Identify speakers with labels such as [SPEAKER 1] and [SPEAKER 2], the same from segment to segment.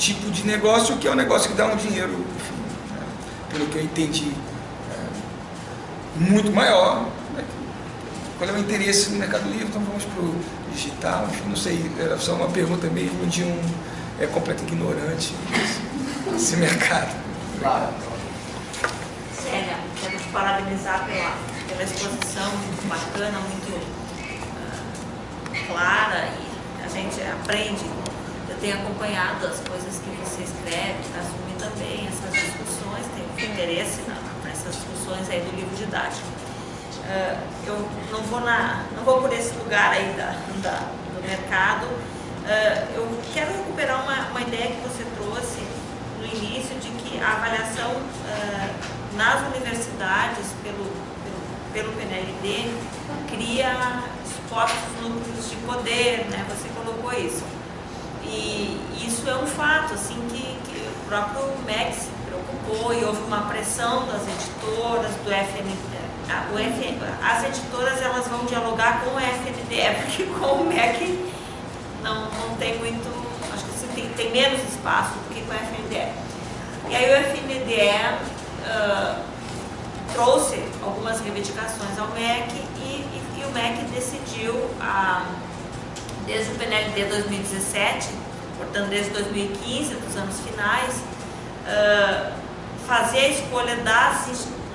[SPEAKER 1] tipo de negócio, que é um negócio que dá um dinheiro, enfim, pelo que eu entendi, muito maior. Qual é o interesse no Mercado Livre? Então vamos para o digital, enfim, não sei, era só uma pergunta mesmo de um completo ignorante desse mercado.
[SPEAKER 2] Claro.
[SPEAKER 3] Célia, quero te parabenizar pela exposição muito bacana, muito clara, e a gente aprende. Eu tenho acompanhado as coisas que você escreve, assume também essas discussões, tenho interesse nessas discussões aí do livro didático. Eu não vou por esse lugar aí do mercado. Eu quero recuperar uma ideia que você trouxe no início, de que a avaliação nas universidades pelo PNLD cria expostos núcleos de poder, né? Você colocou isso. E isso é um fato, assim, que o próprio MEC se preocupou, e houve uma pressão das editoras, do FNDE. As editoras, elas vão dialogar com o FNDE, porque com o MEC não tem muito, acho que assim, tem menos espaço do que com o FNDE. E aí o FNDE trouxe algumas reivindicações ao MEC, e o MEC decidiu, desde o PNLD 2017, portanto desde 2015, dos anos finais, fazer a escolha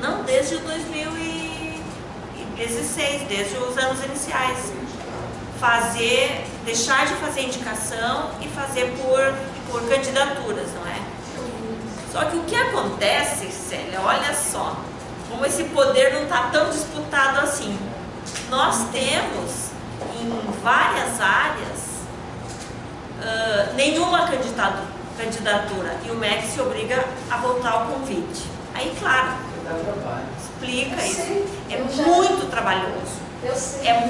[SPEAKER 3] não desde 2016, desde os anos iniciais, deixar de fazer indicação e fazer por candidaturas, não é? Só que o que acontece, Célia, olha só, como esse poder não está tão disputado assim. Nós temos, em várias áreas, nenhuma candidatura, e o MEC se obriga a voltar ao convite. Aí, claro, explica isso. É muito trabalhoso. É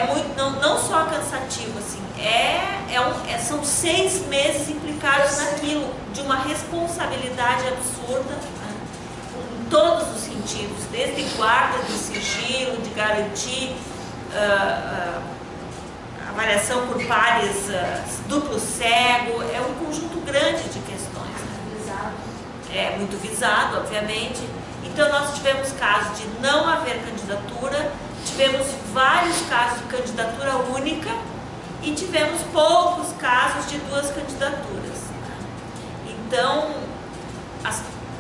[SPEAKER 3] muito não só cansativo, assim, são 6 meses implicados naquilo, de uma responsabilidade absurda, né, em todos os sentidos, desde guarda de sigilo, de garantir avaliação por pares, duplo cego, é um conjunto grande de questões, né? É muito visado, obviamente. Então nós tivemos casos de não haver candidatura, tivemos vários casos de candidatura única e tivemos poucos casos de 2 candidaturas. Então,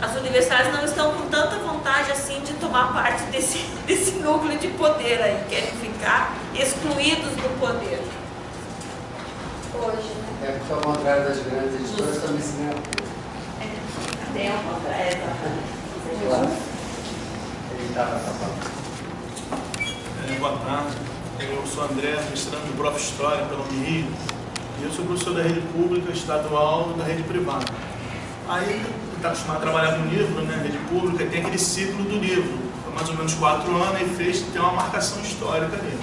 [SPEAKER 3] as universidades não estão com tanta vontade assim de tomar parte desse núcleo de poder aí, querem ficar excluídos do poder.
[SPEAKER 2] Hoje, né? É porque ao contrário das grandes editoras também se ganha pouco.
[SPEAKER 3] Até ao contrário.
[SPEAKER 2] Claro. Ele estava falando.
[SPEAKER 4] Boa tarde, eu sou André, mestrando de Prof. História pela Unirio, e eu sou professor da rede pública estadual e da rede privada. Aí, eu estava acostumado a trabalhar no livro, né, rede pública, tem aquele ciclo do livro, foi mais ou menos 4 anos, e tem uma marcação histórica ali.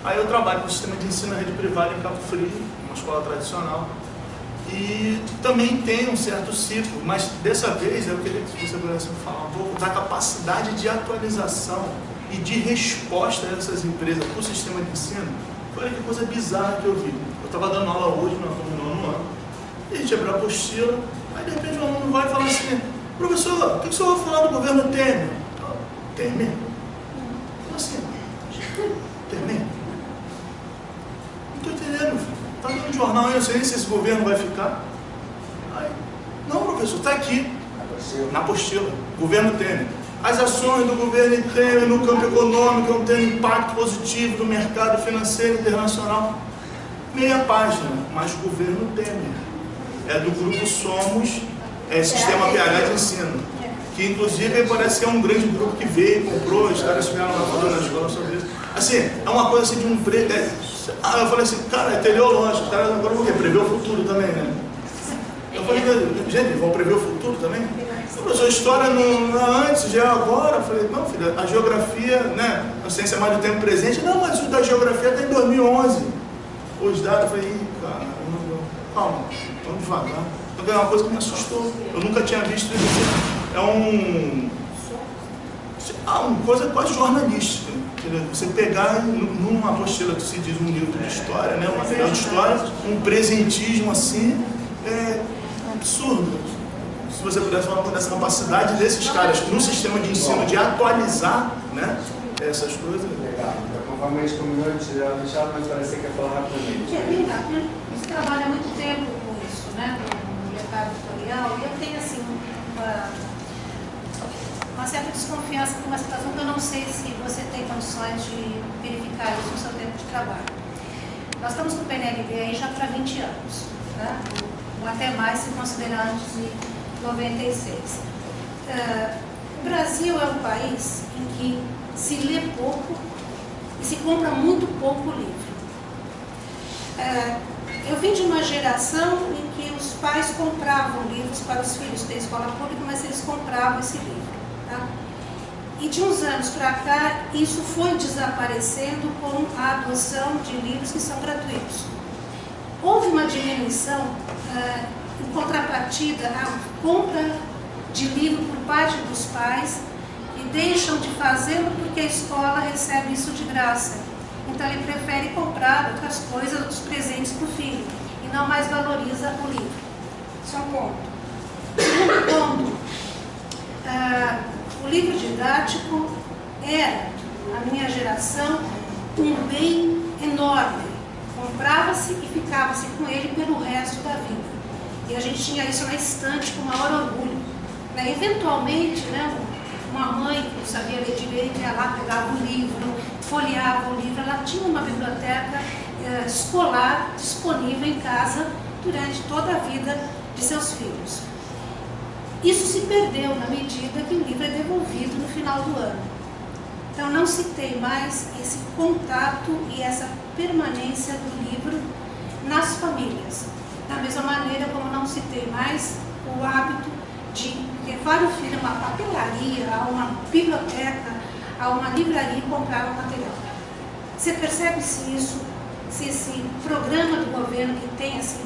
[SPEAKER 4] Aí eu trabalho com o sistema de ensino na rede privada em Cabo Frio, uma escola tradicional, e também tem um certo ciclo, mas dessa vez eu queria que você pudesse falar um pouco da capacidade de atualização e de resposta a essas empresas para o sistema de ensino. Olha que coisa bizarra que eu vi. Eu estava dando aula hoje, no 9º ano, e a gente abriu a apostila, aí de repente o aluno vai e fala assim: professor, o que o senhor vai falar do governo Temer? Temer? Como assim? Temer? Não estou entendendo, filho. Está dando jornal aí, eu sei se esse governo vai ficar. Aí, não, professor, está aqui, na apostila, governo Temer. As ações do governo Temer no campo econômico vão ter um impacto positivo no mercado financeiro internacional. Meia página, mas governo Temer. É do grupo Somos, Sistema PH de Ensino. Que inclusive parece que é um grande grupo que veio, comprou, os caras estiveram lá falando na escola sobre isso. Assim, é uma coisa assim de um preço. Eu falei assim, cara, é teleológico, os caras agora vão prever o futuro também, né? Eu falei, gente, vão prever o futuro também? Professor, história não é antes, já é agora. Eu falei, não, filho, a geografia, né? A ciência é mais do tempo presente. Não, mas o da geografia está em 2011. Os dados, eu falei, cara, calma, vamos devagar. Então, é uma coisa que me assustou. Eu nunca tinha visto isso. É uma coisa quase jornalística. Você pegar numa apostila que se diz um livro de história, né, um material de história, um presentismo assim, é absurdo. Se você pudesse falar dessa capacidade desses caras no sistema de ensino de atualizar, né, essas coisas.
[SPEAKER 2] Legal. Conforme a gente combinou, a gente já deixava, mas parece que quer falar rapidamente.
[SPEAKER 5] É bem rápido. Você trabalha há muito tempo com isso, né, no mercado editorial, e eu tenho assim uma certa desconfiança com uma situação que eu não sei se você tem condições de verificar isso no seu tempo de trabalho. Nós estamos no PNLD aí já para 20 anos, né? Ou até mais se considerar antes de 96. O Brasil é um país em que se lê pouco e se compra muito pouco livro. Eu vim de uma geração em que os pais compravam livros para os filhos da escola pública, mas eles compravam esse livro. Tá? E de uns anos para cá, isso foi desaparecendo com a adoção de livros que são gratuitos. Houve uma diminuição, em contrapartida, a compra de livro por parte dos pais e deixam de fazê-lo porque a escola recebe isso de graça. Então ele prefere comprar outras coisas, outros presentes para o filho e não mais valoriza o livro. Isso é um ponto. Segundo ponto, o livro didático era, na minha geração, um bem enorme. Comprava-se e ficava-se com ele pelo resto da vida. E a gente tinha isso na estante com maior orgulho. Eventualmente, né, uma mãe que não sabia ler direito ia lá, pegava um livro, folheava o livro, ela tinha uma biblioteca escolar disponível em casa durante toda a vida de seus filhos. Isso se perdeu na medida que o livro é devolvido no final do ano. Então não se tem mais esse contato e essa permanência do livro nas famílias. Da mesma maneira como não se tem mais o hábito de levar o filho a uma papelaria, a uma biblioteca, a uma livraria e comprar um material. Você percebe se isso, se esse programa do governo que tem assim,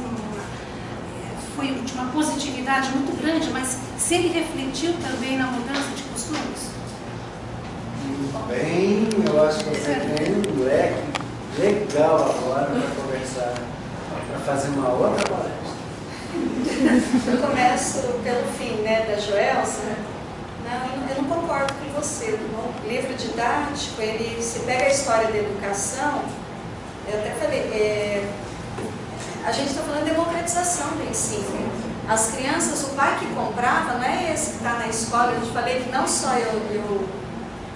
[SPEAKER 5] foi de uma positividade muito grande, mas se ele refletiu também na mudança de costumes?
[SPEAKER 2] Bem, eu acho que você tem um leque legal agora para conversar, para fazer uma outra palestra.
[SPEAKER 6] Eu começo pelo fim, né, da Joelsa. Não, eu não concordo com você. O livro didático, ele se pega a história da educação, eu até falei, a gente está falando de democratização do ensino. As crianças, o pai que comprava, não é esse que está na escola. Eu te falei que não só eu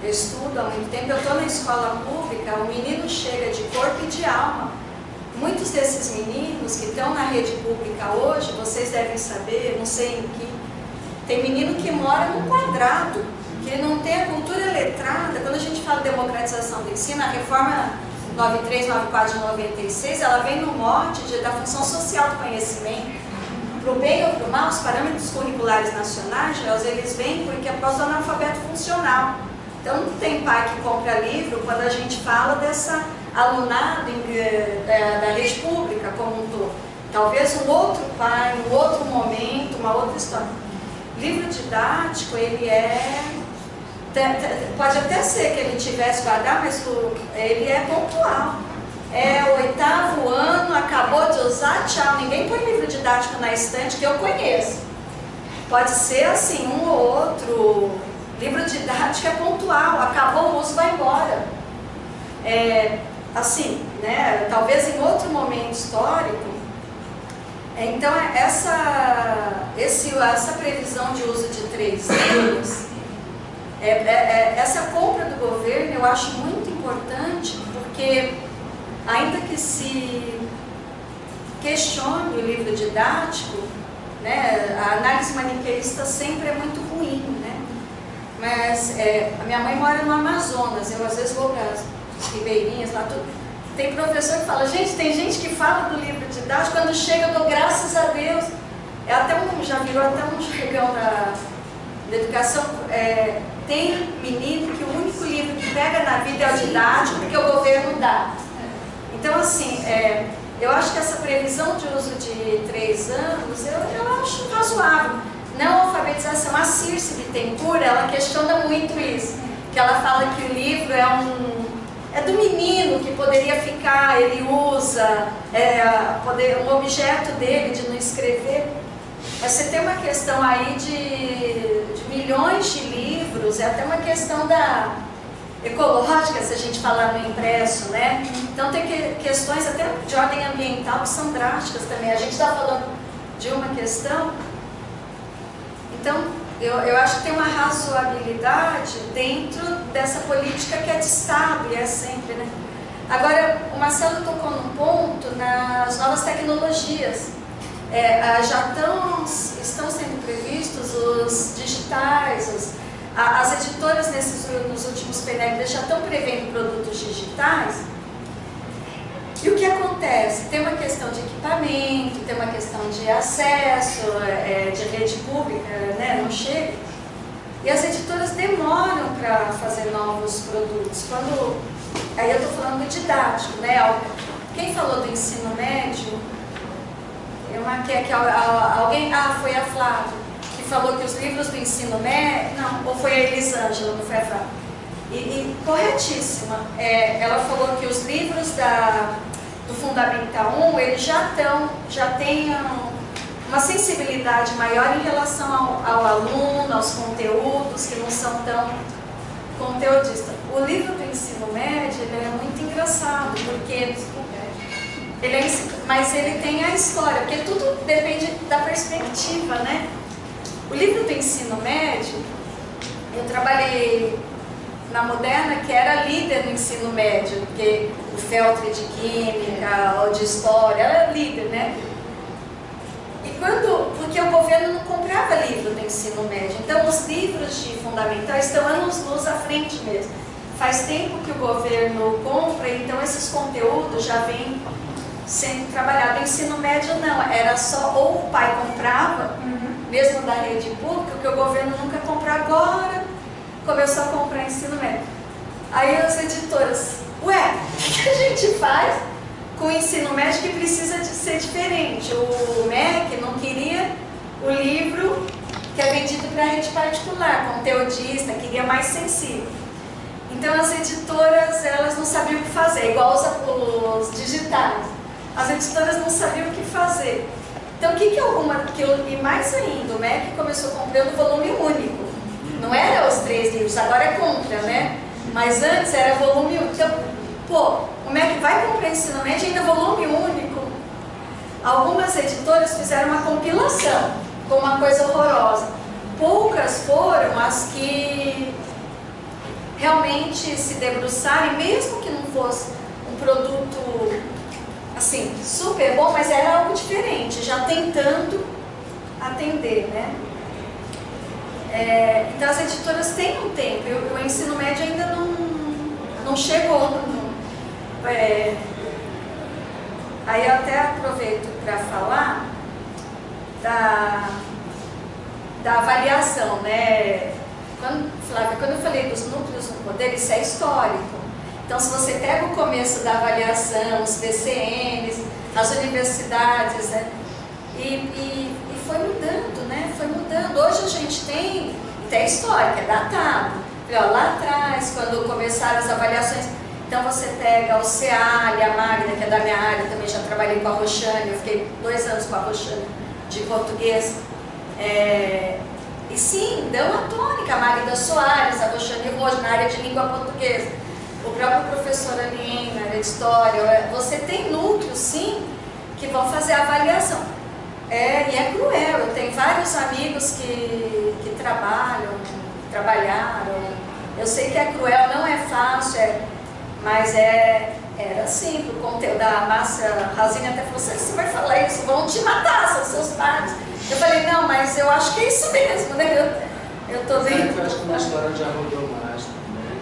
[SPEAKER 6] estudo há muito tempo, eu estou na escola pública, o menino chega de corpo e de alma. Muitos desses meninos que estão na rede pública hoje, vocês devem saber, não sei em que, tem menino que mora num quadrado, que não tem a cultura letrada. Quando a gente fala de democratização do ensino, a reforma 9394 de 96, ela vem no mote da função social do conhecimento. Para o bem ou para o mal, os parâmetros curriculares nacionais, eles vêm porque é pós-analfabeto funcional. Então não tem pai que compra livro quando a gente fala dessa alunado da rede pública como um todo. Talvez um outro pai, um outro momento, uma outra história. Livro didático, ele pode até ser que ele tivesse guardado, mas ele é pontual. É o 8º ano, acabou de usar, tchau. Ninguém põe livro didático na estante que eu conheço. Pode ser assim, um ou outro. Livro didático é pontual, acabou o uso, vai embora. Assim, né? Talvez em outro momento histórico. Então, essa previsão de uso de 3 anos, essa compra do governo eu acho muito importante, porque ainda que se questione o livro didático, né, a análise maniqueísta sempre é muito ruim, né? Mas a minha mãe mora no Amazonas, eu às vezes vou para as ribeirinhas lá, tudo. Tem professor que fala, gente, tem gente que fala do livro didático, quando chega eu dou graças a Deus. Já virou até um jargão da educação. Tem menino que o único livro que pega na vida é o didático, porque o governo dá. Então, assim, eu acho que essa previsão de uso de 3 anos, eu acho razoável. Não alfabetização. A Circe Bittencourt, ela questiona muito isso, que ela fala que o livro é um é do menino que poderia ficar, ele usa, um objeto dele de não escrever. Mas você tem uma questão aí de milhões de livros, é até uma questão ecológica, se a gente falar no impresso, né? Então tem questões até de ordem ambiental que são drásticas também. A gente está falando de uma questão, então eu acho que tem uma razoabilidade dentro dessa política que é de Estado, e é sempre, né? Agora, o Marcelo tocou num ponto nas novas tecnologias. Já estão sendo previstos os digitais, as editoras nos últimos PNLD já estão prevendo produtos digitais. E o que acontece? Tem uma questão de equipamento, tem uma questão de acesso, de rede pública, né? Não chega. E as editoras demoram para fazer novos produtos. Aí eu estou falando do didático, né? Quem falou do ensino médio? Eu marquei aqui alguém, foi a Flávia, que falou que os livros do ensino médio, não, ou foi a Elisângela, não foi a Flávia. E corretíssima, ela falou que os livros do Fundamental 1, eles já têm uma sensibilidade maior em relação ao aluno, aos conteúdos, que não são tão conteudistas. O livro do ensino médio, ele é muito engraçado, porque mas ele tem a história, porque tudo depende da perspectiva, né? O livro do ensino médio, eu trabalhei na Moderna, que era líder no ensino médio, porque o Feltri de Química, ou de História, era líder, né? Porque o governo não comprava livro do ensino médio, então os livros de fundamental estão anos-luz à frente mesmo. Faz tempo que o governo compra, então esses conteúdos já vêm sendo trabalhados. O ensino médio não, era só ou o pai comprava, mesmo da rede pública, que o governo nunca comprou. Agora começou a comprar ensino médio. Aí as editoras, o que a gente faz com o ensino médio que precisa de ser diferente? O MEC não queria o livro que é vendido para a rede particular, conteudista, queria mais sensível. Então as editoras, elas não sabiam o que fazer, igual os digitais. As editoras não sabiam o que fazer. Então e mais ainda, o MEC começou comprando volume único. Não era os 3 livros, agora é compra, né? Mas antes era volume único. Então, o MEC vai comprar ensino médio ainda volume único. Algumas editoras fizeram uma compilação com uma coisa horrorosa. Poucas foram as que realmente se debruçaram, mesmo que não fosse um produto assim, super bom, mas era algo diferente, já tentando atender, né? Então as editoras têm um tempo, o ensino médio ainda não chegou. Aí eu até aproveito para falar da avaliação, né? Flávia, quando eu falei dos núcleos do poder, isso é histórico. Então, se você pega o começo da avaliação, os PCNs, as universidades, né? E foi mudando, né? Foi mudando. Hoje a gente tem até história, que é datado. Lá atrás, quando começaram as avaliações, então você pega o CEAL, a Magda, que é da minha área, também já trabalhei com a Roxane, eu fiquei 2 anos com a Roxane de português. E sim, deu uma tônica, a Magda Soares, a Roxane Rojo, na área de língua portuguesa. O próprio professor Alien, na área de história. Você tem núcleos, sim, que vão fazer a avaliação. E é cruel, eu tenho vários amigos que trabalharam. Eu sei que é cruel, não é fácil, mas era assim, pro conteúdo da Márcia Razini até falou assim, você vai falar isso, vão te matar, são seus pais. Eu falei, não, mas eu acho que é isso mesmo, né? Eu tô vendo.
[SPEAKER 2] Eu acho que uma história já rodou mais também.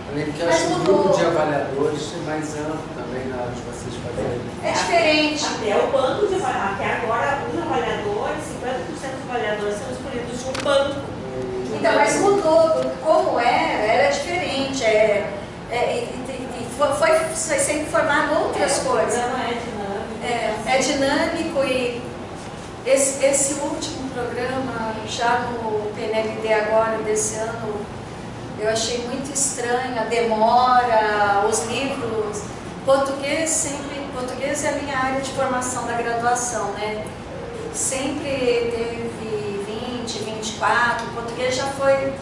[SPEAKER 2] Eu lembro que acho que o grupo de avaliadores é mais amplo também na hora de vocês fazerem.
[SPEAKER 6] É diferente.
[SPEAKER 7] Até o banco de avaliadores, até agora os avaliadores, 50% dos avaliadores são escolhidos de um banco.
[SPEAKER 6] Então, mas mudou, como era diferente. Foi sempre formado outras coisas. É dinâmico e esse último programa, já no PNLD agora, desse ano, Eu achei muito estranha a demora, os livros. Português é a minha área de formação da graduação, né? Sempre teve 20, 24, português já foi,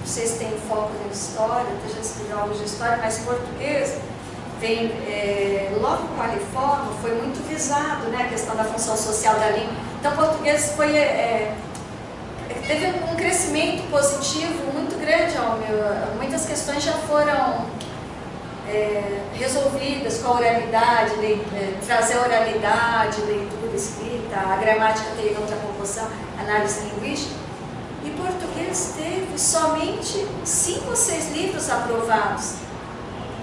[SPEAKER 6] vocês têm foco na história, eu já escrevi algo de história, mas português vem, logo com a reforma, foi muito visado, né, a questão da função social da língua. Então, português foi, teve um crescimento positivo muito grande, muitas questões já foram resolvidas com a oralidade, trazer a oralidade, leitura, escrita, a gramática teve outra composição, análise linguística. E português teve somente 5 ou 6 livros aprovados.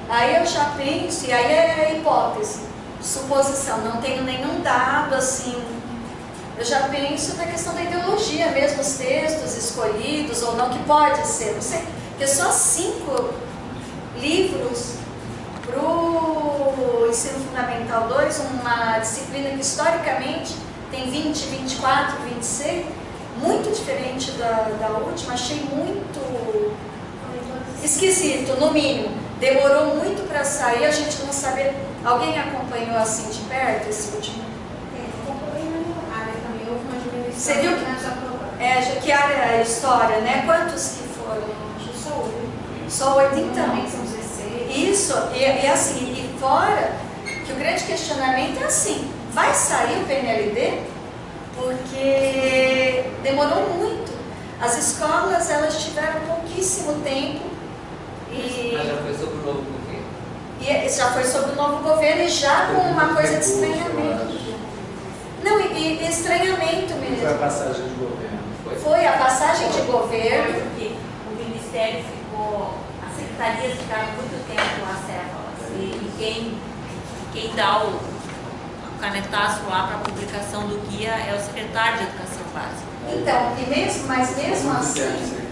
[SPEAKER 6] Aí eu já penso, e aí é hipótese, suposição, não tenho nenhum dado assim. Eu já penso na questão da ideologia mesmo, os textos escolhidos ou não, que pode ser, não sei, porque só 5 livros para o ensino fundamental 2, uma disciplina que historicamente tem 20, 24, 26, muito diferente da última, achei muito esquisito, no mínimo. Demorou muito para sair, a gente não sabia. Alguém acompanhou assim de perto esse último? Você viu que área é a história, né? Quantos que foram? Só 8, então.
[SPEAKER 5] São 16.
[SPEAKER 6] Isso, e assim, e fora que o grande questionamento é assim, vai sair o PNLD? Porque demorou muito. As escolas, elas tiveram pouquíssimo tempo.
[SPEAKER 8] Mas já foi sobre o novo governo?
[SPEAKER 6] E já foi sobre o novo governo e já com uma coisa de estranhamento. Não, e estranhamento mesmo.
[SPEAKER 2] Foi a passagem de governo.
[SPEAKER 6] Foi a passagem de governo.
[SPEAKER 3] Porque o Ministério ficou, as secretarias ficaram muito tempo acéfalas. E quem dá o canetaço lá para a publicação do guia é o secretário de Educação Básica.
[SPEAKER 6] Então, mas mesmo assim,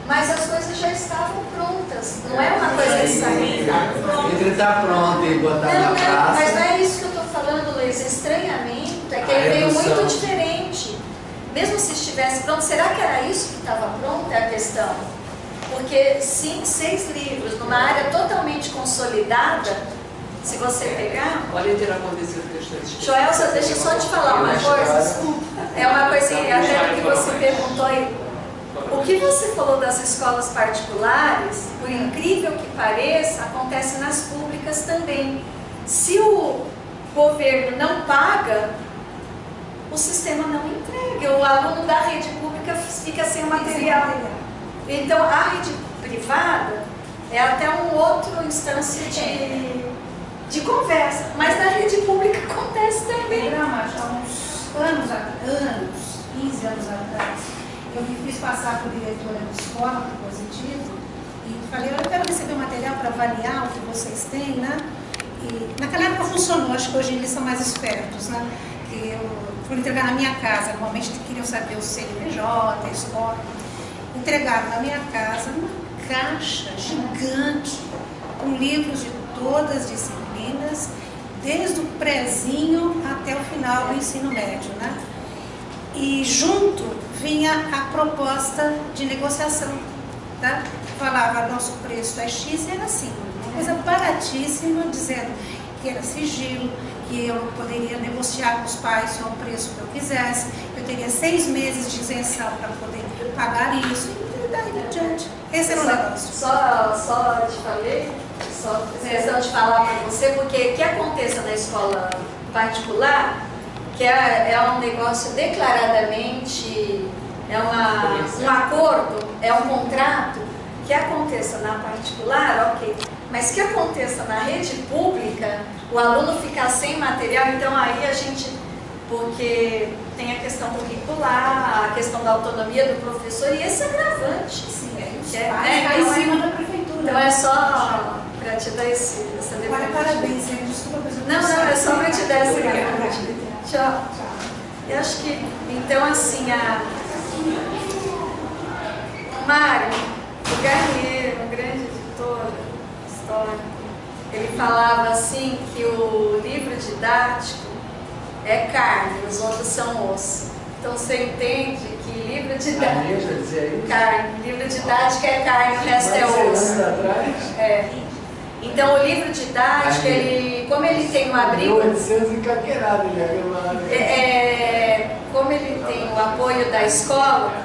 [SPEAKER 6] mas as coisas já estavam prontas. Não é uma coisa que saiu.
[SPEAKER 2] Entre estar pronto e botar na praça.
[SPEAKER 6] Mas não é isso que eu estou falando, Luiz. Estranhamento é que ele veio muito diferente. Mesmo se estivesse pronto, será que era isso que estava pronto? É a questão. Porque 6 livros numa área totalmente consolidada, se você pegar.
[SPEAKER 8] Olha ter acontecido questões.
[SPEAKER 6] Joelza, deixa eu só te falar uma coisa. É uma coisinha, até que você perguntou aí. O que você falou das escolas particulares, por incrível que pareça, acontece nas públicas também. Se o governo não paga, o sistema não entrega. O aluno da rede pública fica sem o material. Então, a rede privada é até uma outra instância de conversa. Mas na rede pública acontece também.
[SPEAKER 5] Já há uns anos, 15 anos atrás, eu me fiz passar por diretora de escola, por Positivo, e falei, eu quero receber material para avaliar o que vocês têm, né? E naquela época funcionou, acho que hoje eles são mais espertos, né? Que eu fui entregar na minha casa, normalmente queriam saber o CNPJ, a escola. Entregaram na minha casa uma caixa gigante, com livros de todas as disciplinas, desde o prézinho até o final do ensino médio, né? E junto vinha a proposta de negociação, tá? Falava, nosso preço é X, e era assim, uma coisa baratíssima, dizendo que era sigilo, que eu poderia negociar com os pais só o preço que eu quisesse, eu teria 6 meses de isenção para poder pagar isso, e daí em diante. Esse era o negócio.
[SPEAKER 6] Só te falei, só questão de falar para você, porque que aconteça na escola particular, que é um negócio declaradamente, um acordo, é um contrato, que aconteça na particular, ok, mas que aconteça na rede pública, o aluno ficar sem material, então aí a gente, porque tem a questão curricular, a questão da autonomia do professor, e esse agravante.
[SPEAKER 5] Sim, aí os
[SPEAKER 6] É,
[SPEAKER 5] pais
[SPEAKER 6] então,
[SPEAKER 5] caem em cima da prefeitura.
[SPEAKER 6] Então é só para te dar essa devolução.
[SPEAKER 5] Parabéns, desculpa, mas eu
[SPEAKER 6] Não, é só para te dar essa
[SPEAKER 5] Obrigada.
[SPEAKER 6] Tchau. Eu acho que, então, assim, a Mário, o Garnier, um grande editor histórico, ele falava assim que o livro didático é carne, os outros são osso. Então você entende que livro
[SPEAKER 2] A
[SPEAKER 6] didático.
[SPEAKER 2] Ninja dizia isso.
[SPEAKER 6] Carne. Livro didático é carne, o resto é osso.
[SPEAKER 2] Anos atrás.
[SPEAKER 6] É. Então o livro didático, ele, como ele tem um abrigo.
[SPEAKER 2] 1800 encaqueirado, ele
[SPEAKER 6] Como ele tem o apoio da escola,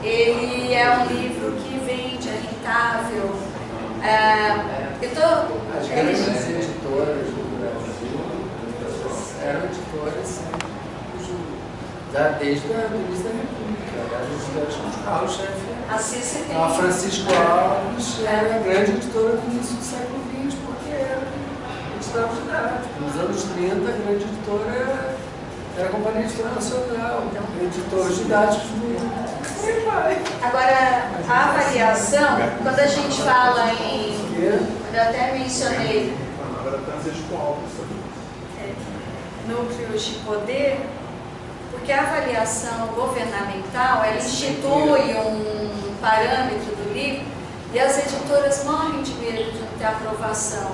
[SPEAKER 6] ele é um livro que vende, é rentável.
[SPEAKER 2] As grandes editoras do Brasil eram editoras desde o início da República. As editoras com os carros-chefe. A Francisco Alves era a grande editora do início do século XX, porque era editora didática. Nos anos 30, a grande editora era a Companhia Editora Nacional, editores didáticos do.
[SPEAKER 6] Agora, a avaliação, quando a gente fala em. Eu até mencionei. Núcleos de poder, porque a avaliação governamental, ela institui um parâmetro do livro e as editoras morrem de medo de não ter aprovação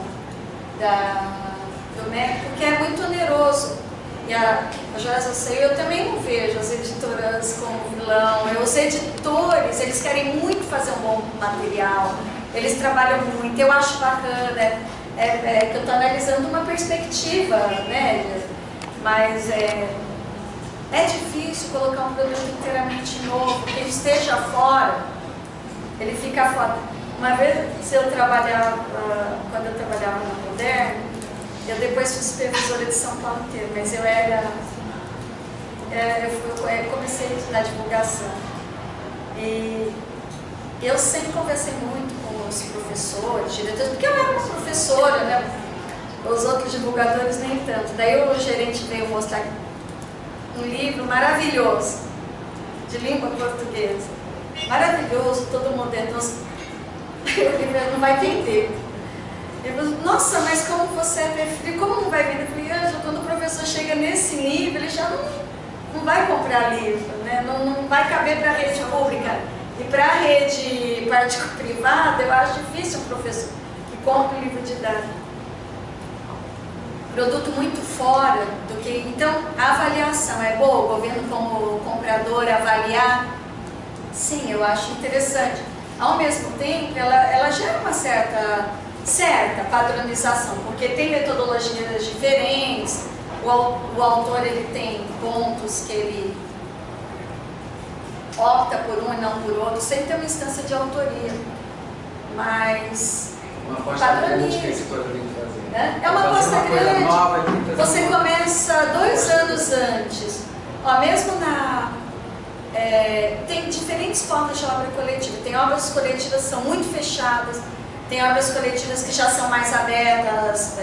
[SPEAKER 6] do MEC, porque é muito oneroso. E a Joyce Sale, eu também não vejo as editoras como vilão. Os editores, eles querem muito fazer um bom material, eles trabalham muito, eu acho bacana, que eu estou analisando uma perspectiva média, mas é difícil colocar um produto inteiramente novo, que ele esteja fora, ele fica fora. Uma vez, quando eu trabalhava na Moderna, eu depois fui supervisora de São Paulo inteiro, mas eu comecei a estudar divulgação. E eu sempre conversei muito com os professores, diretores, porque eu era uma professora, né? Os outros divulgadores nem tanto. Daí o gerente veio mostrar um livro maravilhoso, de língua portuguesa. Maravilhoso, todo modernoso. O livro não vai entender. Ele falou, nossa, mas como você é perfil, como não vai vender? Eu falei, Ângela, quando o professor chega nesse nível, ele já não vai comprar livro, né? Não vai caber para a rede pública. E para a rede privada, eu acho difícil um professor que compra um livro didático. Produto muito fora do que... Então, a avaliação é boa, o governo como comprador avaliar? Sim, eu acho interessante. Ao mesmo tempo, ela gera uma certa padronização, porque tem metodologias diferentes, o autor ele tem pontos que ele opta por um e não por outro, sem ter uma instância de autoria, mas
[SPEAKER 2] uma aposta grande que a editora tem que fazer.
[SPEAKER 6] É uma aposta grande. Você começa 2 anos antes, mesmo tem diferentes formas de obra coletiva. Tem obras coletivas que são muito fechadas, tem obras coletivas que já são mais abertas,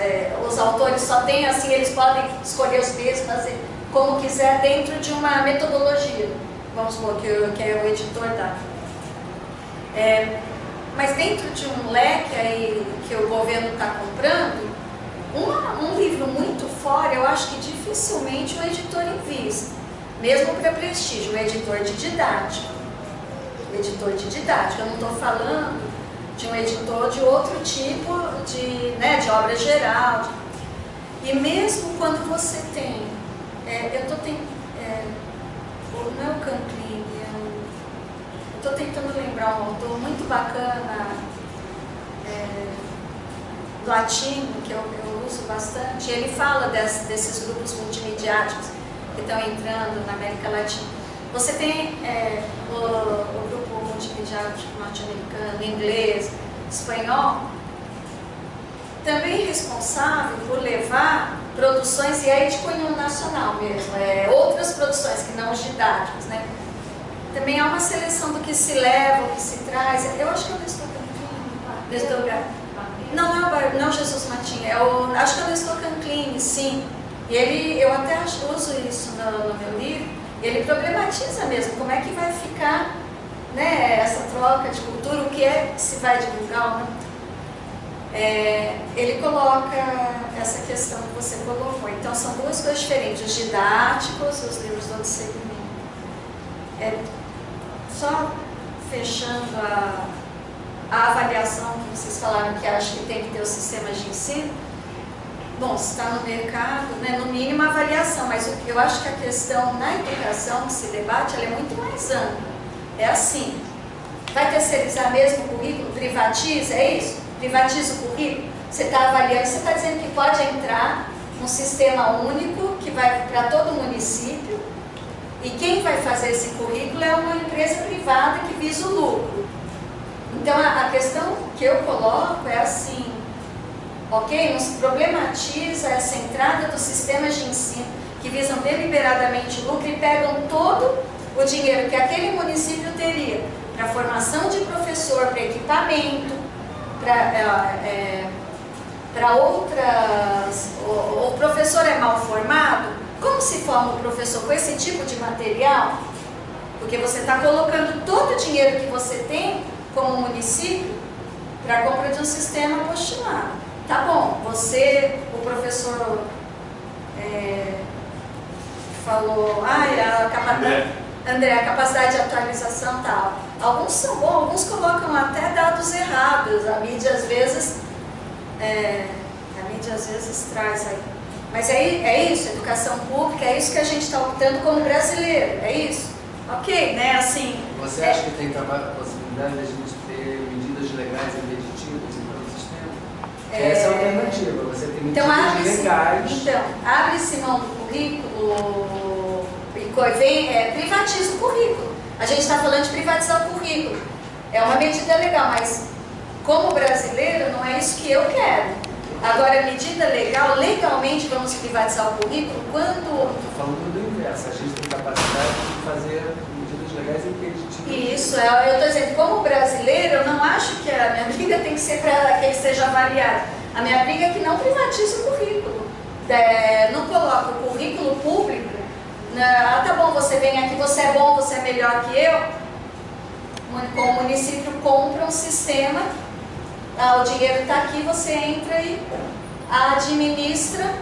[SPEAKER 6] os autores só têm assim, eles podem escolher os textos, fazer como quiser dentro de uma metodologia, vamos supor, que é o editor dá. Mas dentro de um leque aí que o governo está comprando, um livro muito fora, eu acho que dificilmente o editor invista, mesmo para prestígio, o editor de didática. O editor de didática, eu não estou falando de um editor de outro tipo de obra geral. E mesmo quando você tem, não é o Campini, estou tentando lembrar um autor muito bacana, latino, que eu uso bastante. Ele fala desses grupos multimediáticos que estão entrando na América Latina. Você tem o grupo multimediático norte-americano, inglês, espanhol, também responsável por levar produções, e aí de cunho nacional mesmo, outras produções que não os didáticos, né? Também há uma seleção do que se leva, o que se traz. Eu acho que eu estou não Jesus Matinho, acho que eu estou Canclini, sim. E eu até uso isso no meu livro, e ele problematiza mesmo como é que vai ficar, né, essa troca de cultura, o que é que se vai divulgar, né? Ele coloca essa questão que você colocou. Então são 2 coisas diferentes, os didáticos, os livros do outro segmento. Só fechando a avaliação que vocês falaram que acho que tem que ter os sistemas de ensino, bom, se está no mercado, né, no mínimo avaliação, mas eu acho que a questão na educação que se debate, ela é muito mais ampla. É assim, vai terceirizar mesmo o currículo? Privatiza, é isso? Privatiza o currículo? Você está avaliando, você está dizendo que pode entrar num sistema único que vai para todo o município e quem vai fazer esse currículo é uma empresa privada que visa o lucro. Então a questão que eu coloco é assim, ok? Não se problematiza essa entrada dos sistemas de ensino que visam deliberadamente lucro e pegam todo o dinheiro que aquele município teria para formação de professor, para equipamento, para outras... O professor é mal formado? Como se forma o professor? Com esse tipo de material? Porque você está colocando todo o dinheiro que você tem como município para a compra de um sistema apostilado. Tá bom, você, o professor falou, André, a capacidade de atualização tal. Alguns são bons, alguns colocam até dados errados. A mídia às vezes traz aí. Mas é isso, educação pública, é isso que a gente está optando como brasileiro, é isso? Ok, né? Assim.
[SPEAKER 2] Você acha que tem a possibilidade de a gente ter medidas legais impeditivas em todo o sistema? Essa é a alternativa, você tem medidas legais.
[SPEAKER 6] Então, abre-se mão do currículo e privatiza o currículo. A gente está falando de privatizar o currículo. É uma medida legal, mas como brasileiro não é isso que eu quero. Agora, medida legal, legalmente vamos privatizar o currículo quando...
[SPEAKER 2] Estou falando do inverso, a gente tem capacidade de fazer medidas legais impeditivas.
[SPEAKER 6] Isso, eu estou dizendo, como brasileiro, eu não acho que a minha briga tem que ser para que ele seja avaliado. A minha briga é que não privatize o currículo. Não coloque o currículo público. Tá bom, você vem aqui, você é bom, você é melhor que eu. O município compra um sistema, o dinheiro está aqui, você entra e administra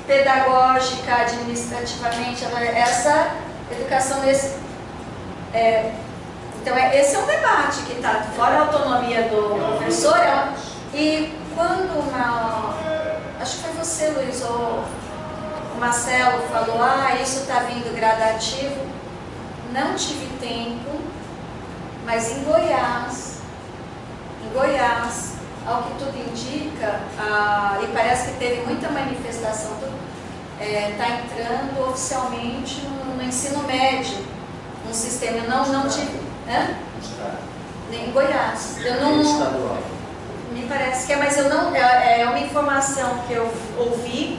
[SPEAKER 6] pedagógica, administrativamente, essa educação então esse é um debate que está fora a autonomia do professor. E quando acho que foi você, Luiz, ou o Marcelo falou, isso está vindo gradativo, não tive tempo, mas em Goiás, ao que tudo indica, e parece que teve muita manifestação, está entrando oficialmente no ensino médio, um sistema, eu não tive, em Goiás, eu não, me parece que mas eu não, é uma informação que eu ouvi,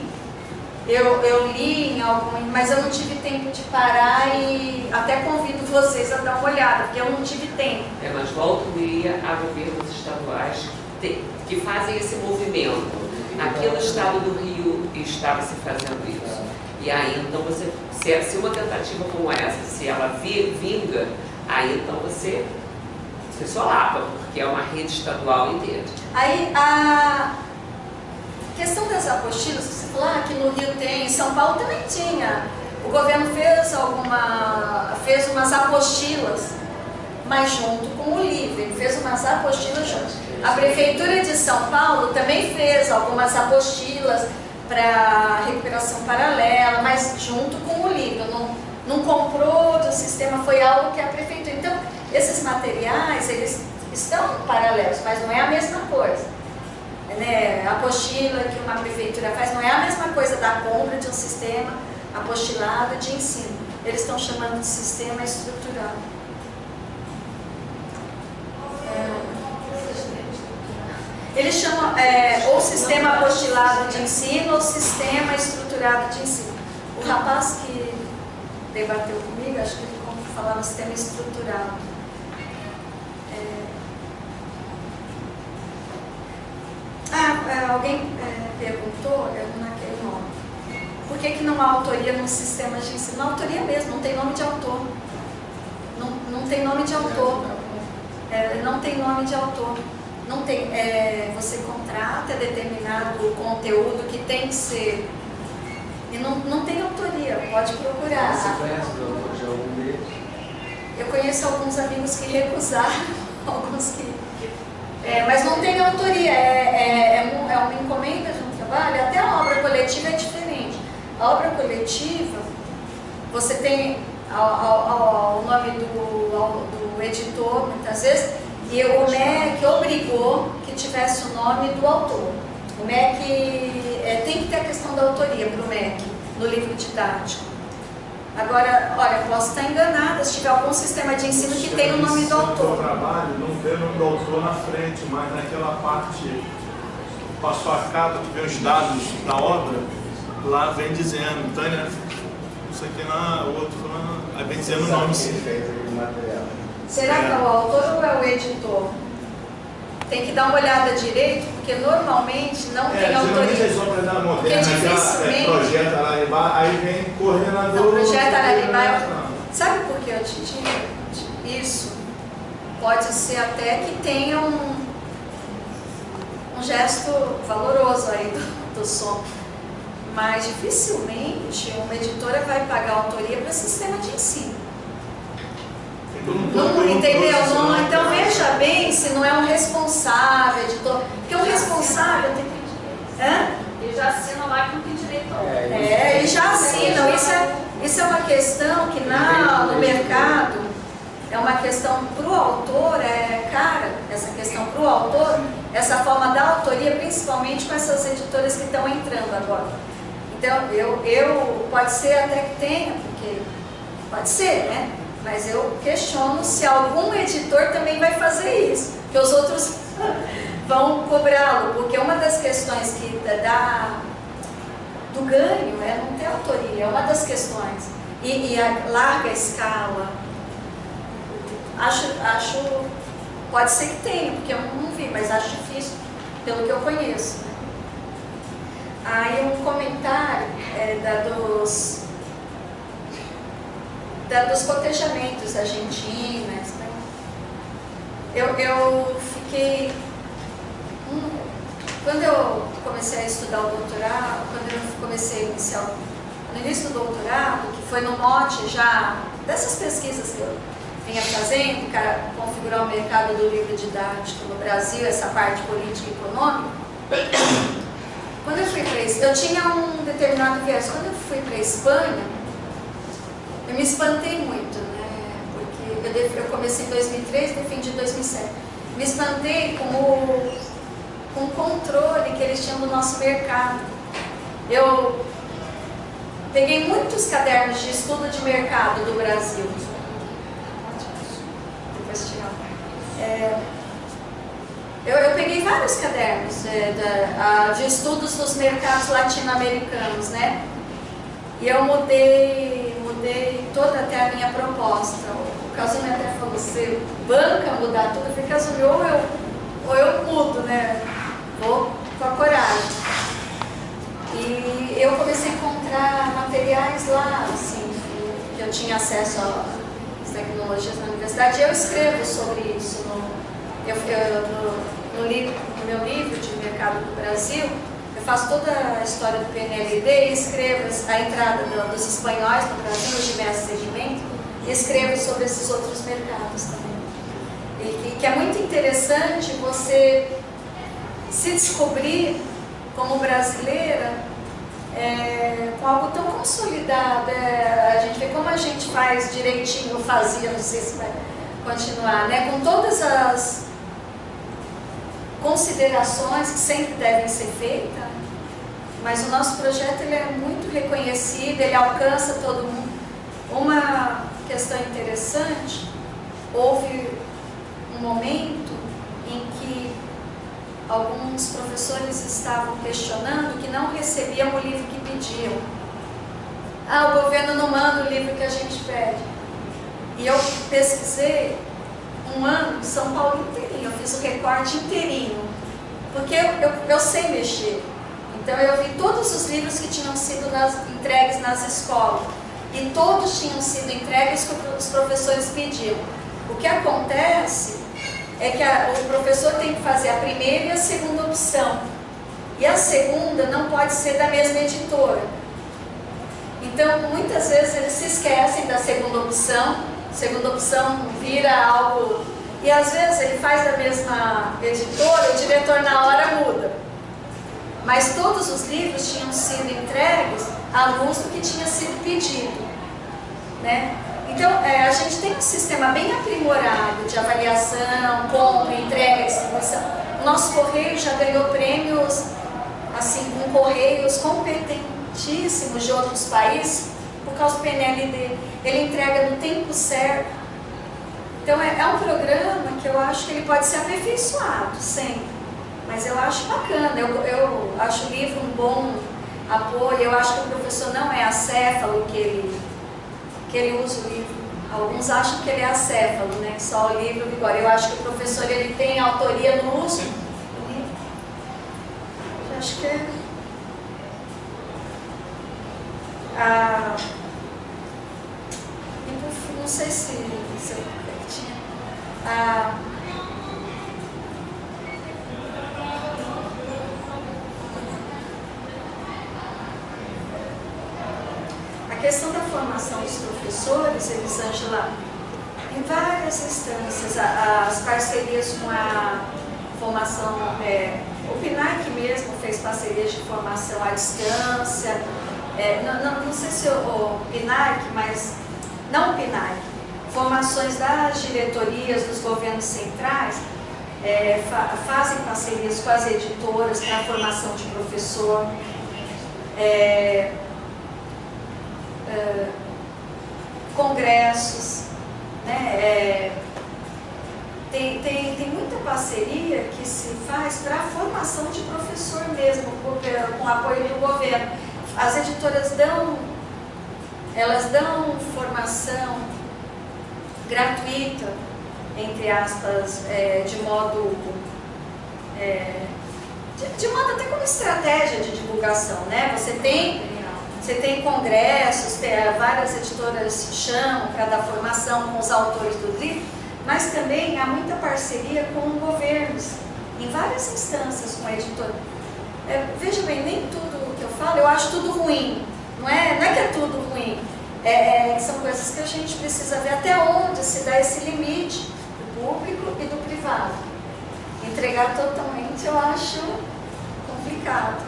[SPEAKER 6] eu li em algum, mas eu não tive tempo de parar e até convido vocês a dar uma olhada, porque eu não tive tempo.
[SPEAKER 8] Mas volta e meia há governos estaduais que fazem esse movimento. Aqui no estado do Rio estava se fazendo isso. E aí então se uma tentativa como essa, se ela vinga, aí então você solapa, porque é uma rede estadual inteira.
[SPEAKER 6] Aí a questão das apostilas, você falou que no Rio tem, em São Paulo também tinha. O governo fez umas apostilas, mas junto com o livro, ele fez umas apostilas juntos. A Prefeitura de São Paulo também fez algumas apostilas para recuperação paralela, mas junto com o livro. Não comprou do sistema, foi algo que a Prefeitura... Então, esses materiais, eles estão paralelos, mas não é a mesma coisa. A apostila que uma prefeitura faz não é a mesma coisa da compra de um sistema apostilado de ensino. Eles estão chamando de sistema estruturado. Eles chamam ou sistema apostilado de ensino ou sistema estruturado de ensino. O rapaz que debateu comigo, acho que ele falava no sistema estruturado. Alguém perguntou, naquele nome, por que não há autoria nos sistemas de ensino? Não, autoria mesmo, não tem nome de autor. Não tem nome de autor. Não tem nome de autor. Não tem, você contrata determinado conteúdo que tem que ser. E não tem autoria, pode procurar.
[SPEAKER 2] Você conhece o autor de algum deles?
[SPEAKER 6] Eu conheço alguns amigos que recusaram, alguns que... mas não tem autoria, é uma encomenda de um trabalho. trabalho, até a obra coletiva é diferente. A obra coletiva, você tem o nome do editor, muitas vezes, e o MEC obrigou que tivesse o nome do autor. O MEC tem que ter a questão da autoria para o MEC, no livro didático. Agora, olha, posso estar enganada se tiver algum sistema de ensino que tem o nome do autor.
[SPEAKER 4] No trabalho, não vê o nome do autor na frente, mas naquela parte passo a cabo, que vê os dados da obra, lá vem dizendo, Tânia, não sei quem lá, o outro falando, aí vem dizendo o nome.
[SPEAKER 6] Será que é o autor ou é o editor? Tem que dar uma olhada direito, porque normalmente não tem autoria.
[SPEAKER 4] Geralmente as obras da Moderna, projeta Araribá, aí vem coordenador.
[SPEAKER 6] Não, projeta Araribá. Sabe por que eu te digo isso? Pode ser até que tenha um gesto valoroso aí do som. Mas dificilmente uma editora vai pagar autoria para sistema de ensino. Não, entendeu? Não, então veja bem se não é um responsável, editor. Porque o responsável tem que.
[SPEAKER 3] Eles já assinam lá que não tem direito ao.
[SPEAKER 6] Eles já assinam. Isso é uma questão que no mercado é uma questão para o autor, cara, essa questão para o autor, essa forma da autoria, principalmente com essas editoras que estão entrando agora. Então, eu pode ser até que tenha, porque pode ser, né? Mas eu questiono se algum editor também vai fazer isso, que os outros vão cobrá-lo, porque uma das questões do ganho é não ter autoria, é uma das questões. E a larga escala, acho, pode ser que tenha, porque eu não vi, mas acho difícil, pelo que eu conheço. Né? Aí um comentário dos cotejamentos argentinas. Né? Eu fiquei... Quando eu comecei a estudar o doutorado, quando eu comecei a iniciar no início do doutorado, que foi no mote já dessas pesquisas que eu vinha fazendo, para configurar o mercado do livro didático no Brasil, essa parte política e econômica, quando eu fui para eu tinha um determinado viés. Quando eu fui para a Espanha, eu me espantei muito, né? Porque eu comecei em 2003, defendi em 2007. Me espantei com o controle que eles tinham do nosso mercado. Eu peguei muitos cadernos de estudo de mercado do Brasil. Depois eu peguei vários cadernos de estudos dos mercados latino-americanos, né? E eu mudei toda até a minha proposta. O Kazumi até falou, você banca mudar tudo? Eu falei, Kazumi, ou eu mudo, né? Vou com a coragem. E eu comecei a encontrar materiais lá, assim, que eu tinha acesso às tecnologias na universidade. E eu escrevo sobre isso no meu livro de mercado do Brasil. Eu faço toda a história do PNLD e escrevo a entrada dos espanhóis no Brasil, os diversos segmentos, e escrevo sobre esses outros mercados também. E que é muito interessante você se descobrir como brasileira com algo tão consolidado. A gente vê como a gente faz direitinho, fazia, não sei se vai continuar, né? Com todas as considerações que sempre devem ser feitas, mas o nosso projeto ele é muito reconhecido, ele alcança todo mundo. Uma questão interessante, houve um momento em que alguns professores estavam questionando que não recebiam o livro que pediam. O governo não manda o livro que a gente pede. E eu pesquisei um ano em São Paulo inteirinho, eu fiz o recorte inteirinho, porque eu sei mexer. Então eu vi todos os livros que tinham sido entregues nas escolas, e todos tinham sido entregues que os professores pediam. O que acontece é que o professor tem que fazer a primeira e a segunda opção, e a segunda não pode ser da mesma editora. Então muitas vezes eles se esquecem da segunda opção vira algo, e às vezes ele faz da mesma editora, o diretor na hora muda. mas todos os livros tinham sido entregues à luz do que tinha sido pedido, né? Então, a gente tem um sistema bem aprimorado de avaliação, compra, entrega, distribuição. O nosso correio já ganhou prêmios, assim, com correios competentíssimos de outros países, por causa do PNLD. Ele entrega no tempo certo. Então, é um programa que eu acho que ele pode ser aperfeiçoado sempre. Mas eu acho bacana, eu acho o livro um bom apoio. Eu acho que o professor não é acéfalo que ele usa o livro. Alguns acham que ele é acéfalo, né? Que só o livro vigora. Eu acho que o professor ele tem autoria no uso do livro. Eu acho que não sei se tinha a questão da formação dos professores, Elisângela, em várias instâncias, as parcerias com a formação, o PNAEC mesmo fez parcerias de formação à distância, não sei se o PNAEC, mas não o PNAEC, formações das diretorias dos governos centrais fazem parcerias com as editoras para a formação de professor. Congressos, né? Tem muita parceria que se faz para a formação de professor mesmo, com apoio do governo. As editoras dão formação gratuita, entre aspas, de modo até como estratégia de divulgação, né? Você tem congressos, várias editoras chamam para dar formação com os autores do livro, mas também há muita parceria com governos, em várias instâncias com a editora. Veja bem, nem tudo que eu falo, eu acho tudo ruim, não é que é tudo ruim, são coisas que a gente precisa ver até onde se dá esse limite do público e do privado. Entregar totalmente eu acho complicado.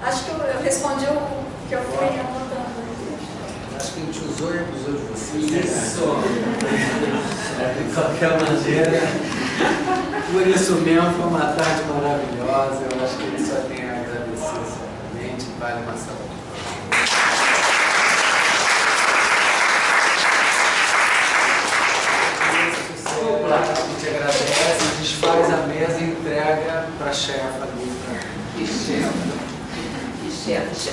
[SPEAKER 6] Acho que eu respondi o que eu fui anotando.
[SPEAKER 2] Acho que a gente usou e abusou de vocês. Isso! De qualquer maneira, por isso mesmo, foi uma tarde maravilhosa. Eu acho que ele só tem a agradecer, certamente. Vale uma salva de palmas. A gente agradece, desfaz a mesa e entrega para a chefa ali.
[SPEAKER 8] Chefe.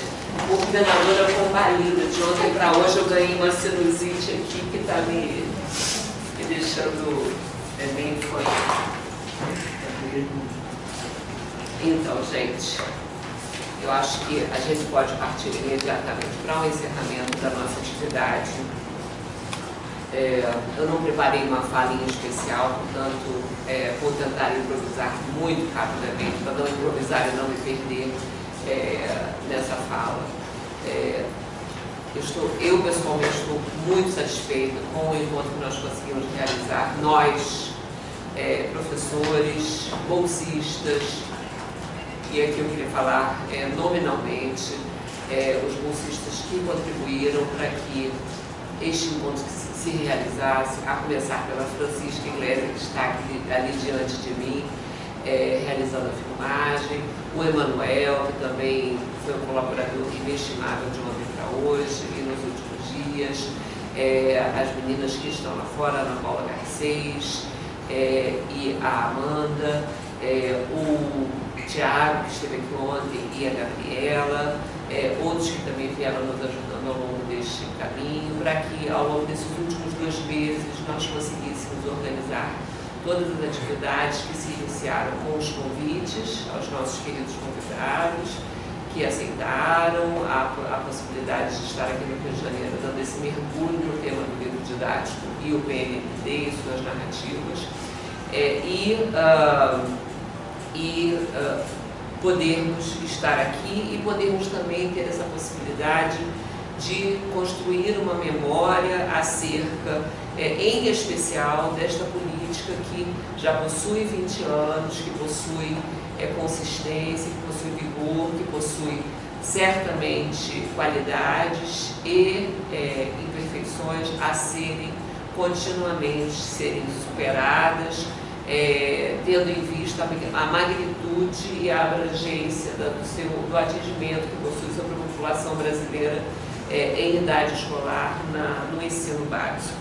[SPEAKER 8] Coordenadora convalida. De ontem para hoje eu ganhei uma sinusite aqui que está me deixando bem influente. Então, gente, eu acho que a gente pode partir imediatamente para o encerramento da nossa atividade. Eu não preparei uma fala em especial, portanto, vou tentar improvisar muito rapidamente, para não improvisar e não me perder nessa fala. Eu pessoalmente estou muito satisfeita com o encontro que nós conseguimos realizar, nós, professores, bolsistas, e aqui eu queria falar nominalmente, os bolsistas que contribuíram para que este encontro se realizasse, a começar pela Francisca Iglesias, que está aqui, ali diante de mim, realizando a filmagem, o Emanuel, que também foi um colaborador inestimável de ontem para hoje e nos últimos dias, as meninas que estão lá fora, Ana Paula Garcês e a Amanda, o Tiago, que esteve aqui ontem, e a Gabriela, outros que também vieram nos ajudando ao longo deste caminho, para que ao longo desses últimos 2 meses nós conseguíssemos organizar todas as atividades que se iniciaram com os convites aos nossos queridos convidados, que aceitaram a possibilidade de estar aqui no Rio de Janeiro, dando esse mergulho no tema do livro didático e o PNLD e suas narrativas, podermos estar aqui e podermos também ter essa possibilidade de construir uma memória acerca, em especial, desta política que já possui 20 anos, que possui consistência, que possui vigor, que possui certamente qualidades e imperfeições a serem continuamente superadas, tendo em vista a magnitude e a abrangência do atingimento que possui sobre a população brasileira em idade escolar no ensino básico.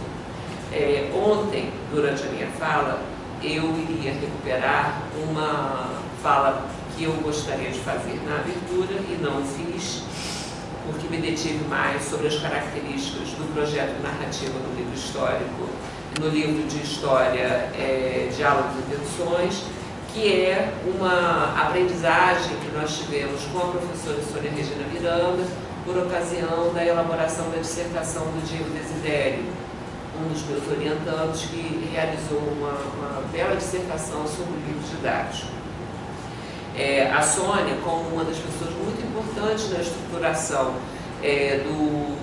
[SPEAKER 8] Ontem, durante a minha fala, eu iria recuperar uma fala que eu gostaria de fazer na abertura e não fiz, porque me detive mais sobre as características do projeto narrativo no livro histórico, no livro de História, Diálogos e Tensões, que é uma aprendizagem que nós tivemos com a professora Sônia Regina Miranda, por ocasião da elaboração da dissertação do Diego Desidério, um dos meus orientandos, que realizou uma bela dissertação sobre o livro didático. A Sônia, como uma das pessoas muito importantes na estruturação do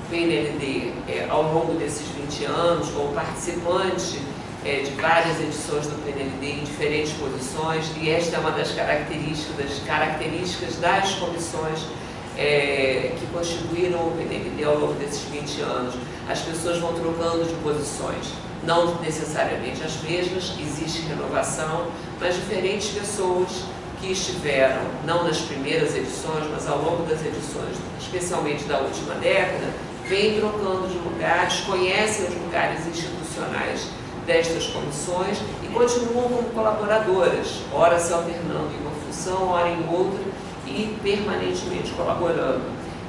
[SPEAKER 8] PNLD ao longo desses 20 anos, como participante de várias edições do PNLD em diferentes posições, e esta é uma das características das comissões que constituíram o PNLD ao longo desses 20 anos. As pessoas vão trocando de posições, não necessariamente as mesmas, existe renovação, mas diferentes pessoas que estiveram, não nas primeiras edições, mas ao longo das edições, especialmente da última década, vêm trocando de lugares, conhecem os lugares institucionais destas comissões e continuam como colaboradoras, ora se alternando em uma função, ora em outra, e permanentemente colaborando.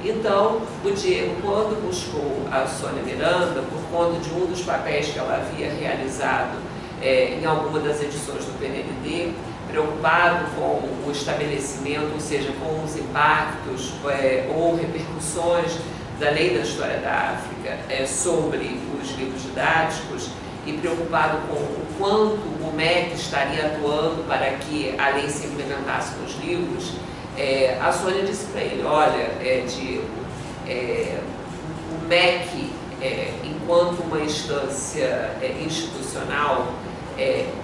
[SPEAKER 8] Então, o Diego, quando buscou a Sônia Miranda, por conta de um dos papéis que ela havia realizado em alguma das edições do PNLD, preocupado com o estabelecimento, ou seja, com os impactos ou repercussões da Lei da História da África sobre os livros didáticos, e preocupado com o quanto o MEC estaria atuando para que a lei se implementasse nos livros, a Sônia disse para ele: olha, Diego, o MEC, enquanto uma instância institucional,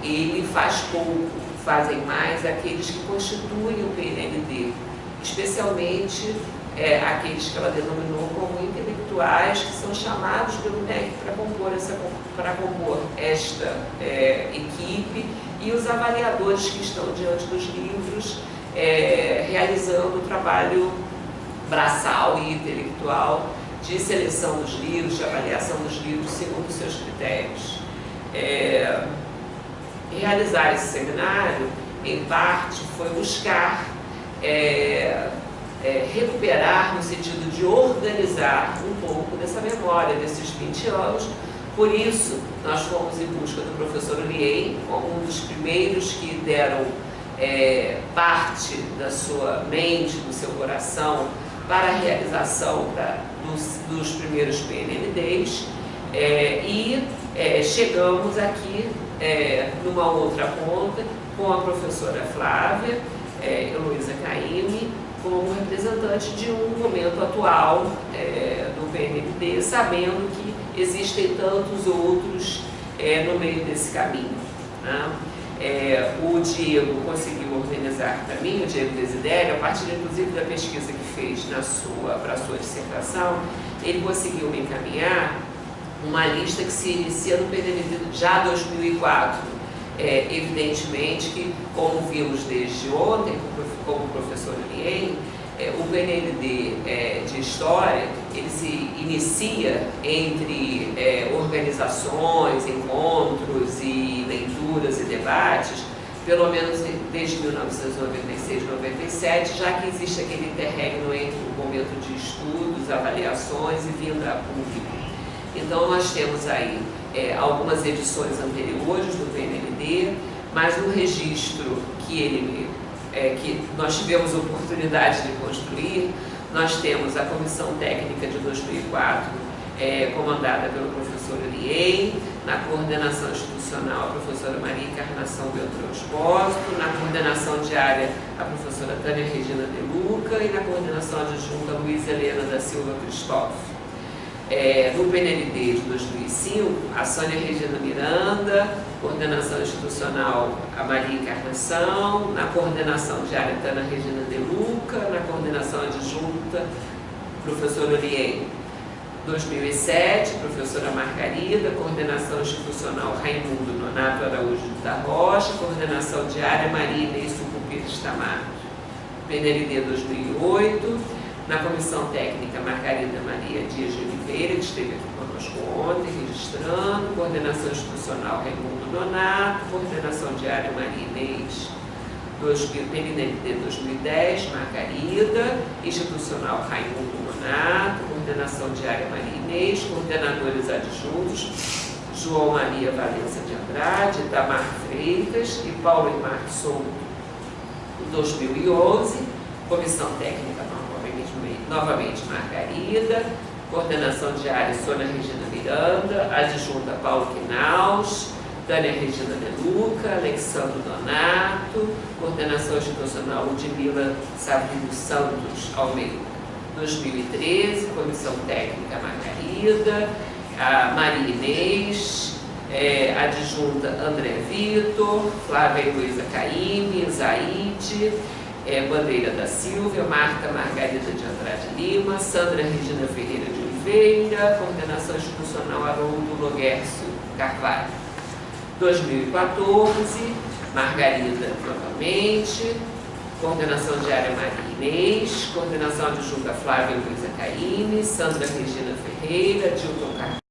[SPEAKER 8] ele faz pouco, fazem mais aqueles que constituem o PNLD, especialmente aqueles que ela denominou como intelectuais, que são chamados pelo MEC para compor esta equipe, e os avaliadores que estão diante dos livros, realizando o trabalho braçal e intelectual de seleção dos livros, de avaliação dos livros segundo os seus critérios. Realizar esse seminário, em parte, foi buscar recuperar, no sentido de organizar um pouco dessa memória desses 20 anos. Por isso, nós fomos em busca do professor Lien, como um dos primeiros que deram parte da sua mente, do seu coração, para a realização dos primeiros PNLDs, e chegamos aqui numa outra ponta com a professora Flávia Heloísa Caymmi, como representante de um momento atual do PNLD, sabendo que existem tantos outros no meio desse caminho, né? O Diego conseguiu organizar para mim, o Diego Desidério, a partir inclusive da pesquisa que fez para a sua dissertação, ele conseguiu me encaminhar uma lista que se inicia no PNLD já 2004. Evidentemente que, como vimos desde ontem, como o professor Lien, o PNLD de História, ele se inicia entre organizações, encontros e leituras e debates, pelo menos desde 1996, 97, já que existe aquele interregno entre o momento de estudos, avaliações e vinda a público. Então, nós temos aí algumas edições anteriores do PNLD, mas no registro que nós tivemos a oportunidade de construir, nós temos a Comissão Técnica de 2004, comandada pelo professor Lien, na coordenação institucional a professora Maria Encarnação Beltrão Espósito, na coordenação diária a professora Tânia Regina De Luca e na coordenação adjunta Luiz Helena da Silva Cristóvão. No PNLD de 2005, a Sônia Regina Miranda, coordenação institucional a Maria Encarnação, na coordenação diária Tana Regina De Luca, na coordenação adjunta, professor Orien. 2007, professora Margarida, coordenação institucional Raimundo Nonato Araújo da Rocha, coordenação diária Maria Inês Sucupires Tamato. PNLD 2008, na comissão técnica Margarida Maria Dias de Oliveira, que esteve aqui conosco ontem, registrando, coordenação institucional Raimundo Nonato, coordenação diária Maria Inês. PNLD 2010, Margarida, institucional Raimundo Nonato, coordenação diária Maria Inês, coordenadores adjuntos João Maria Valença de Andrade, Itamar Freitas e Paulo Marcos Souto. 2011, comissão técnica novamente Margarida, coordenação diária Sônia Regina Miranda, adjunta Paulo Quinaus, Tânia Regina De Luca, Alexandre Donato, coordenação institucional Ludmila Sabrina Santos Almeida. 2013, comissão técnica Margarida, a Maria Inês, adjunta André Vitor, Flávia Luísa Caíme, Zaide, Bandeira da Silva, Marta Margarida de Andrade Lima, Sandra Regina Ferreira de Oliveira, coordenação institucional Haroldo Loguércio Carvalho. 2014, Margarida novamente, coordenação diária Maria Inês, coordenação adjunta Flávia Luísa Caíme, Sandra Regina Ferreira, Dilton Carvalho.